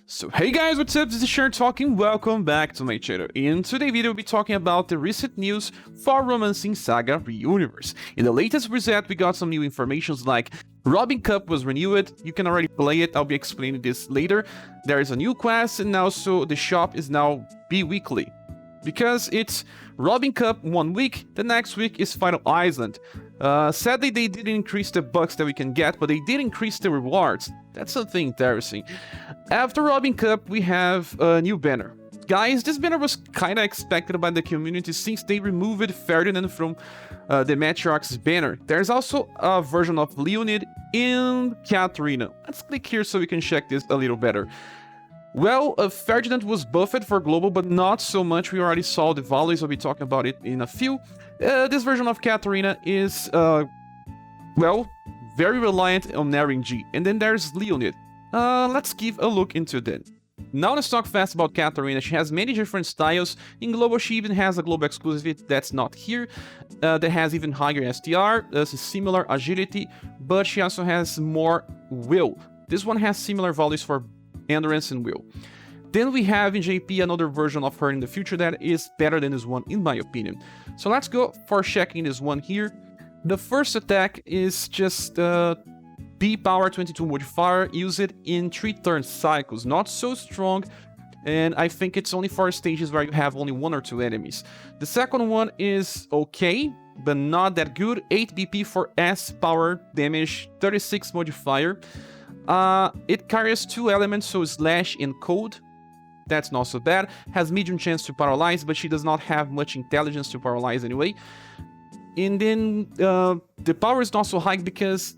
So hey guys, what's up? This is ScherBR talking. Welcome back to my channel. In today's video, we'll be talking about the recent news for romancing SaGa Universe. In the latest reset, we got some new informations like Robin Cup was renewed. You can already play it. I'll be explaining this later. There is a new quest, and also the shop is now bi-weekly. Because it's Robin Cup 1 week, the next week is Final Island. Sadly, they didn't increase the bucks that we can get, but they did increase the rewards. That's something interesting. After Robin Cup, we have a new banner. Guys, this banner was kinda expected by the community since they removed Ferdinand from the Matriarch's banner. There's also a version of Leonid in Katarina. Let's click here so we can check this a little better. Well, Ferdinand was buffed for global, but not so much. We already saw the values. I'll be talking about it in a few. This version of Katarina is, well, very reliant on RNG. And then there's Leonid. Let's give a look into that. Now let's talk fast about Katarina. She has many different styles. In global, she even has a global exclusivity that's not here. That has even higher STR, similar agility, but she also has more will. This one has similar values for endurance and will. Then we have in JP another version of her in the future that is better than this one in my opinion. So let's go for checking this one here. The first attack is just B power 22 modifier. Use it in 3 turn cycles. Not so strong, and I think it's only for stages where you have only 1 or 2 enemies. The second one is okay, but not that good. 8 BP for S power damage, 36 modifier. It carries 2 elements, so slash and cold. That's not so bad. Has medium chance to paralyze, but she does not have much intelligence to paralyze anyway. And then the power is not so high because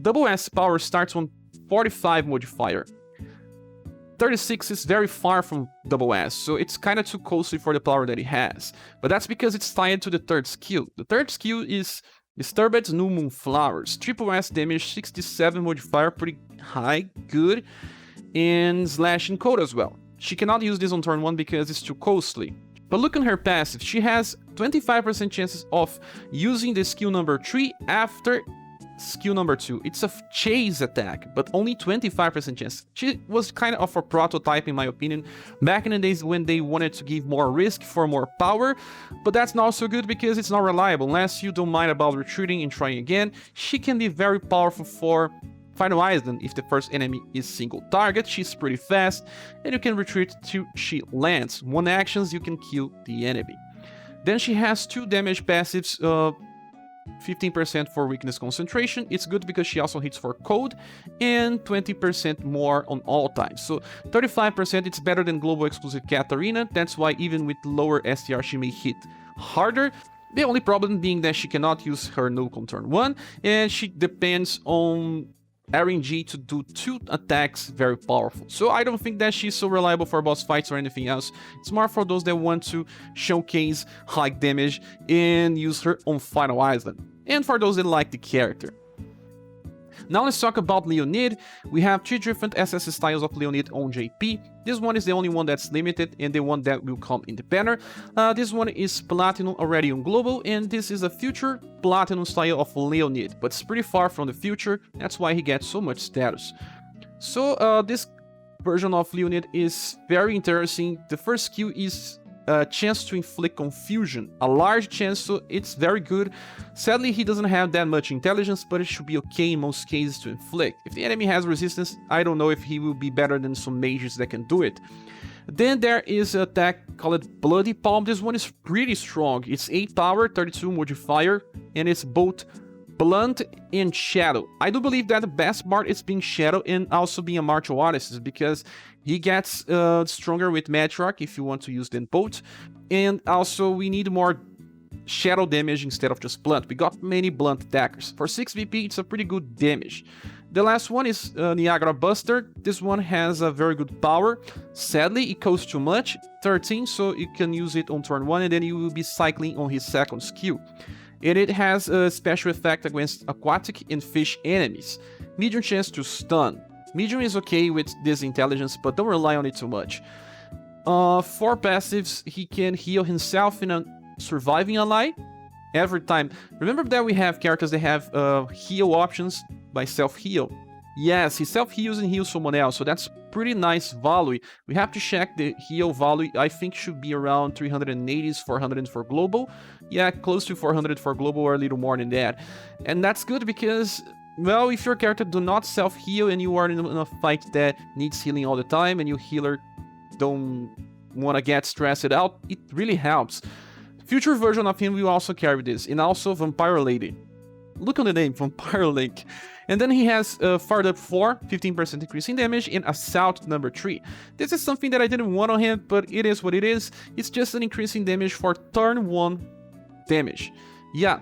double S power starts on 45 modifier. 36 is very far from double S, so it's kind of too costly for the power that it has. But that's because it's tied to the third skill. The third skill is Disturbed New Moon Flowers. Triple S damage, 67 modifier, pretty high, good. And slash and code as well. She cannot use this on turn 1 because it's too costly. But look on her passive. She has 25% chances of using the skill number 3 after skill number 2. It's a chase attack, but only 25% chance. She was kind of a prototype in my opinion, back in the days when they wanted to give more risk for more power, but that's not so good because it's not reliable. Unless you don't mind about retreating and trying again, she can be very powerful for Final Island. If the first enemy is single target, she's pretty fast, and you can retreat till she lands. 1 actions, you can kill the enemy. Then she has 2 damage passives, 15% for weakness concentration. It's good because she also hits for cold, and 20% more on all times. So 35%, it's better than global exclusive Katarina. That's why even with lower STR she may hit harder. The only problem being that she cannot use her nuke on turn 1, and she depends on RNG to do 2 attacks very powerful. So I don't think that she's so reliable for boss fights or anything else. It's more for those that want to showcase high damage and use her on Final Island. And for those that like the character. Now let's talk about Leonid. We have 3 different SS styles of Leonid on JP. This one is the only one that's limited and the one that will come in the banner. This one is Platinum already on global, and this is a future Platinum style of Leonid, but it's pretty far from the future. That's why he gets so much status. So this version of Leonid is very interesting. The first skill is a chance to inflict confusion, a large chance, so it's very good. Sadly, he doesn't have that much intelligence, but it should be okay in most cases to inflict. If the enemy has resistance, I don't know if he will be better than some mages that can do it. Then there is an attack called Bloody Palm. This one is pretty strong. It's 8 power, 32 modifier, and it's both blunt and shadow. I do believe that the best part is being shadow and also being a martial artist, because he gets stronger with Matriarch if you want to use them both. And also we need more shadow damage instead of just blunt. We got many blunt attackers. For 6 BP, it's a pretty good damage. The last one is Niagara Buster. This one has a very good power. Sadly, it costs too much, 13, so you can use it on turn 1 and then you will be cycling on his second skill. And it has a special effect against aquatic and fish enemies. Medium chance to stun. Medium is okay with this intelligence, but don't rely on it too much. For passives, he can heal himself in a surviving ally every time. Remember that we have characters that have heal options by self-heal. Yes, he self-heals and heals someone else, so that's pretty nice value. We have to check the heal value. I think should be around 380s, 400 for global. Yeah, close to 400 for global or a little more than that. And that's good because, well, if your character do not self-heal and you are in a fight that needs healing all the time and your healer don't want to get stressed out, it really helps. Future version of him will also carry this, and also Vampire Lady. Look on the name, Vampire Link. And then he has Fired Up 4, 15% increase in damage, and Assault number 3. This is something that I didn't want on him, but it is what it is. It's just an increase in damage for turn 1 damage. Yeah.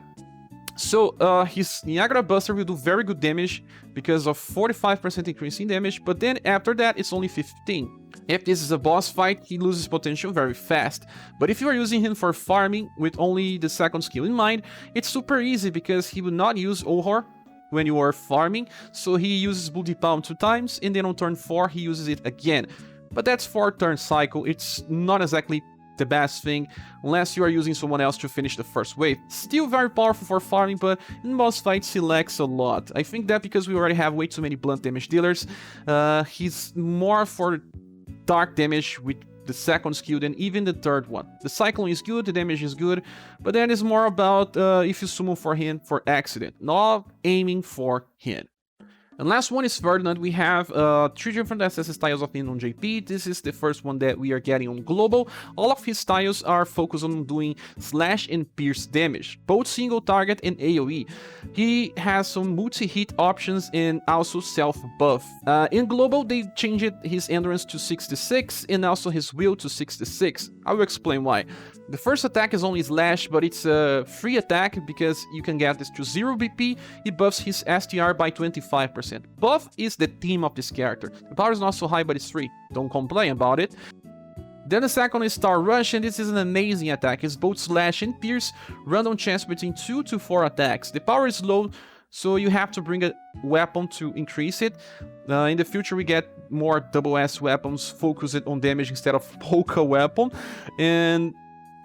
So his Niagara Buster will do very good damage because of 45% increase in damage, but then after that it's only 15. If this is a boss fight, he loses potential very fast. But if you are using him for farming with only the second skill in mind, it's super easy because he will not use Ohor when you are farming, so he uses Bloody Palm 2 times, and then on turn 4 he uses it again. But that's 4 turn cycle, it's not exactly the best thing, unless you are using someone else to finish the first wave. Still very powerful for farming, but in boss fights he lacks a lot. I think that because we already have way too many blunt damage dealers, he's more for dark damage with the second skill than even the third one. The cyclone is good, the damage is good, but then it's more about if you summon for him for accident, not aiming for him. And last one is Ferdinand. We have 3 different SS styles of him on JP. This is the first one that we are getting on global. All of his styles are focused on doing slash and pierce damage, both single target and AoE. He has some multi-hit options and also self-buff. In global, they changed his endurance to 66 and also his will to 66. I will explain why. The first attack is only slash, but it's a free attack because you can get this to 0 BP. It buffs his STR by 25%. Buff is the theme of this character. The power is not so high, but it's free. Don't complain about it. Then the second is Star Rush, and this is an amazing attack. It's both slash and pierce, random chance between 2 to 4 attacks. The power is low, so you have to bring a weapon to increase it. In the future, we get more double S weapons focused on damage instead of polka weapon. And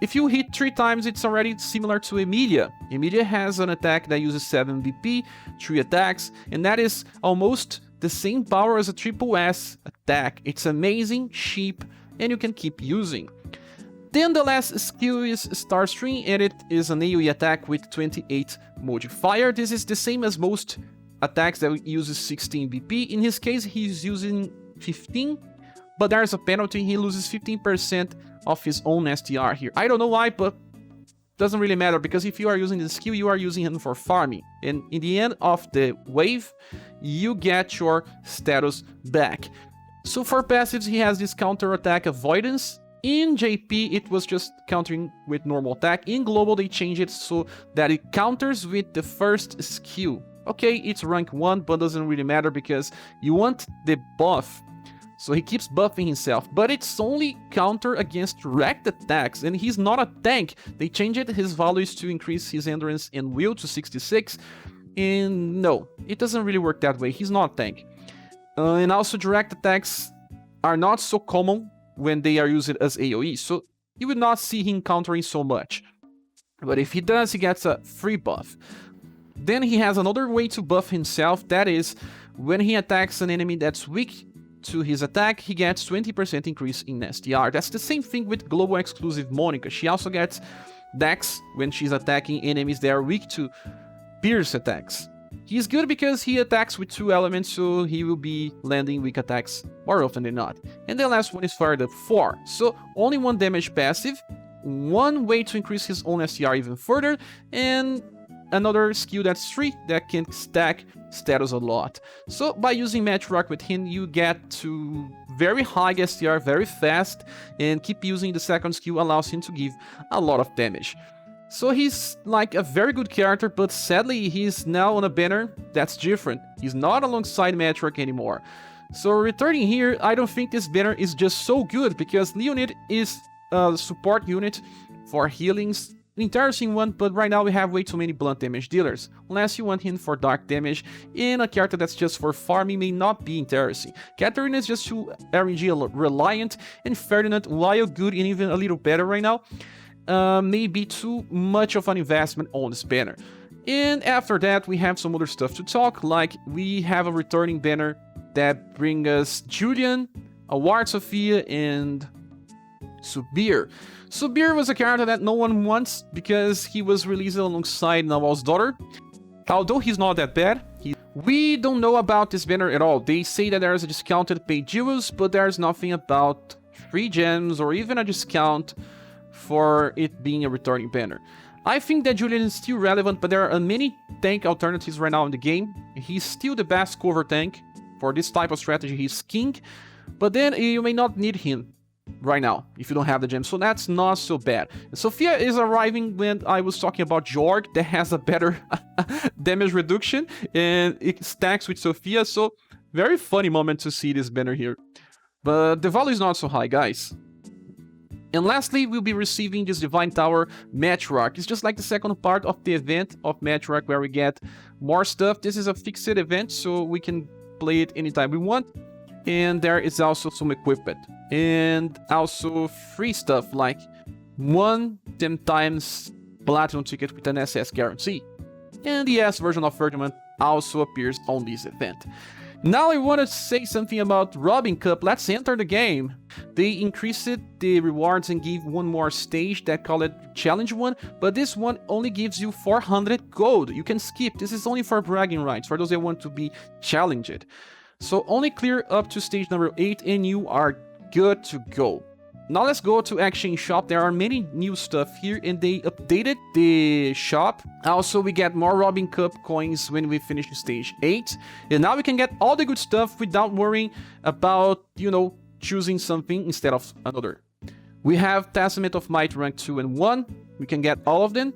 if you hit 3 times, it's already similar to Emilia. Emilia has an attack that uses 7 BP, 3 attacks, and that is almost the same power as a triple S attack. It's amazing, cheap, and you can keep using. Then the last skill is Starstream, and it is an AoE attack with 28 modifier. This is the same as most attacks that uses 16 BP. In his case, he's using 15, but there's a penalty. He loses 15% of his own STR here. I don't know why, but doesn't really matter, because if you are using the skill, you are using him for farming. And in the end of the wave, you get your status back. So for passives, he has this counter attack avoidance. In JP, it was just countering with normal attack. In global, they changed it so that it counters with the first skill. Okay, it's rank 1, but doesn't really matter because you want the buff. So he keeps buffing himself, but it's only counter against direct attacks, and he's not a tank. They changed his values to increase his endurance and will to 66, and no, it doesn't really work that way. He's not a tank. And also direct attacks are not so common when they are used as AoE, so you would not see him countering so much. But if he does, he gets a free buff. Then he has another way to buff himself, that is, when he attacks an enemy that's weak to his attack, he gets 20% increase in STR. That's the same thing with global exclusive Monica. She also gets Dex when she's attacking enemies that are weak to pierce attacks. He's good because he attacks with 2 elements, so he will be landing weak attacks more often than not. And the last one is Fired Up 4. So only 1 damage passive, 1 way to increase his own STR even further, and another skill that's free that can stack status a lot. So by using Match Rock with him, you get to very high STR very fast, and keep using the second skill allows him to give a lot of damage. So he's like a very good character, but sadly he's now on a banner that's different. He's not alongside Match Rock anymore. So returning here, I don't think this banner is just so good, because Leonid is a support unit for healings. Interesting one, but right now we have way too many blunt damage dealers. Unless you want him for dark damage, and a character that's just for farming may not be interesting. Katarina is just too RNG reliant, and Ferdinand, while good and even a little better right now, may be too much of an investment on this banner. And after that, we have some other stuff to talk, like we have a returning banner that brings us Julian, Award Sophia, and ScherBR. ScherBR was a character that no one wants because he was released alongside Nawal's daughter. Although he's not that bad, we don't know about this banner at all. They say that there's a discounted paid jewels, but there's nothing about free gems or even a discount for it being a returning banner. I think that Julian is still relevant, but there are many tank alternatives right now in the game. He's still the best cover tank. For this type of strategy, he's king, but then you may not need him right now if you don't have the gem, so that's not so bad. Sophia is arriving when I was talking about Jorg that has a better damage reduction and it stacks with Sophia, so very funny moment to see this banner here. But the value is not so high, guys. And lastly, we'll be receiving this Divine Tower Matchrock. It's just like the second part of the event of Matchrock where we get more stuff. This is a fixed event, so we can play it anytime we want. And there is also some equipment. And also free stuff like 10 times platinum ticket with an SS guarantee. And the S version of Ferdinand also appears on this event. Now I want to say something about Robin Cup. Let's enter the game. They increased the rewards and give one more stage that call it Challenge 1, but this one only gives you 400 gold. You can skip. This is only for bragging rights, for those that want to be challenged. So only clear up to stage number 8 and you are good to go. Now let's go to Exchange Shop. There are many new stuff here and they updated the shop. Also, we get more Robin Cup coins when we finish stage 8. And now we can get all the good stuff without worrying about, choosing something instead of another. We have Testament of Might rank 2 and 1. We can get all of them.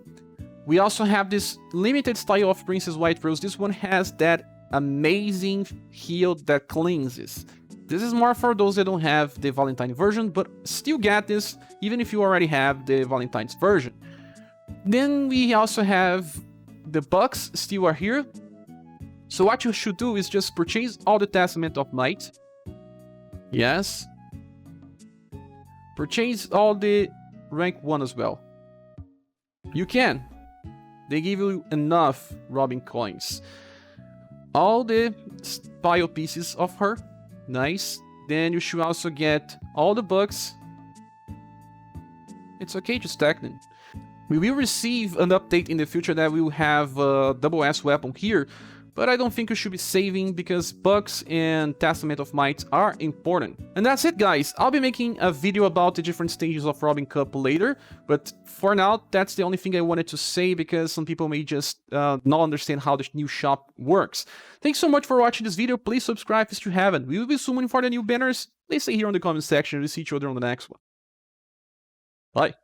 We also have this limited style of Princess White Rose. This one has that amazing heal that cleanses. This is more for those that don't have the Valentine version, but still get this even if you already have the Valentine's version. Then we also have the bucks still are here. So what you should do is just purchase all the Testament of Might. Yes. Purchase all the rank 1 as well. You can. They give you enough Robin coins. All the style pieces of her. Nice. Then you should also get all the bucks. It's okay to stack them. We will receive an update in the future that we will have a double S weapon here, but I don't think you should be saving because bucks and Testament of Might are important. And that's it, guys. I'll be making a video about the different stages of Robin Cup later, but for now, that's the only thing I wanted to say because some people may just not understand how the new shop works. Thanks so much for watching this video. Please subscribe if you haven't. We will be summoning for the new banners. Please say here in the comment section. We'll see each other on the next one. Bye.